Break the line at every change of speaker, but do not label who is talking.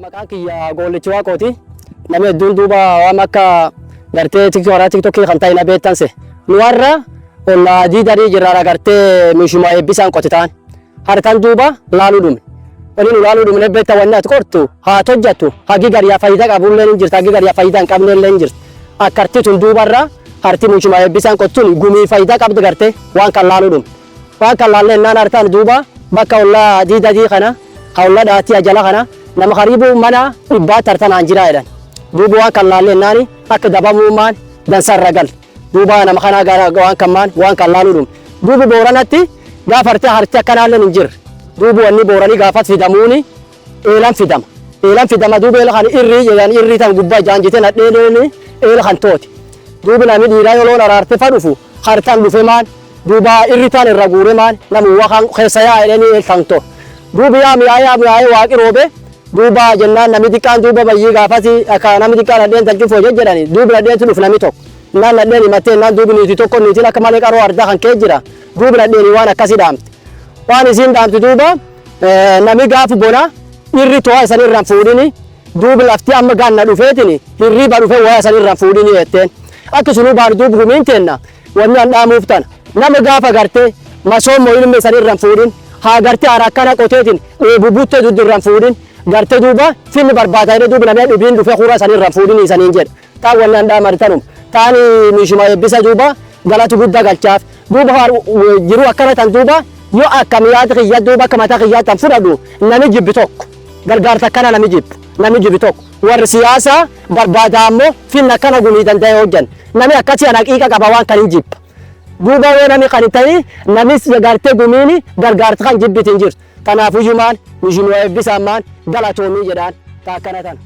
Maqaan kiyya Goollichi Waaqooti. Namni hedduun duuba waan akka gartee tiktokii kan ta'e na beektanse. Nu warra olla diidanii jirra gartee mishuma eebbisaan qotitaan. Harkaan duuba laaluu dhume. Wani nu laaluu dhume beekta wanni ati qortu haa hojjattu hagi gariyaa faayidaa qabullee ni jirti hagi gariyaa faayidaa hin qabnellee ni jirti. Akkarti tun duubarra harti mishuma eebbisaan qottuun gumii faayidaa qabdi gartee waan kan laaluu dhume. Waan kan laallee naan hartaan duuba bakka olla diidadii kana ka olla dhaatii ajala kana nama karibu mana dhibba tartanaan jira jedhan. Duuba waan kan laallee naani akka dabamuu maan dansarra gal. Duuba nama kana gara waan kan maan waan kan laaluu dhume. Duuba booranatti gaafartee harti akkanaallee hin jirre. Duuba wanni booranii gaafat fidamuuni eelan fidama. Eelan fidama duuba eela kan irrii jedhan irrii tan gubbaa jaanjitee nadheeleeni eela kan tooti. Duuba namni dhiiraa yoo loon araarte fadufu hartaan dhufe maan duuba irri tan irra guure maan namu waan keessa yaa'edhanii eel kan too. Duuba yaa mi'aayee waaqi roobe duuba jennaan namni xiqqaan duuba bayyii gaafati akka namni xiqqaan nadheen tajjufoo jedhani duuba nadheen dhuf namni tokko. Naan nadheen himattee naan duubi niitii tokko niitiin akka malee qaroo ardaa kan kee jira. Duuba nadheen waan akkasii dhaamte. Waan isiin dhaamtu duuba namni gaafu bona irri to'aa isan irraan fuudhini duuba lafti amma ganna dhufeetini hirriba dhufee waa isan irraan fuudhini jetteen. Akka sunuu baanu duuba gumiin teenna wanni an dhaamuuf tana. Nama gaafa gartee masoommoo ilmi isan irraan fuudhin haa gartee haara akkana qoteetin bubuttee duddu irraan fuudhin gartee duuba finni barbaadanii duuba namni dhubiin dhufee kuura isan irraan fuudhini isaniin jedha. Taan wanni an dhaamartanum taani mishuma eebbisa duuba galatu guddaa galchaaf duuba jiru akkana tan duuba yoo akka miyaati kiyya duuba akka mataa kiyyaa tan fudhadhu namni jibbi tokko gargaarsa akkana namni jibbi tokko warri siyaasa barbaadaa ammoo finna akkana gumii danda'e hojjan namni akkasii an haqiiqa qaba waan kan hin jibba duuba yoo namni kan ta'e namni gartee gumiini gargaarsa kan jibbiti hin jirtu kanaafuu yumaan mishuma eebbisaan maan galatoomii jedhaan taa akkana tan.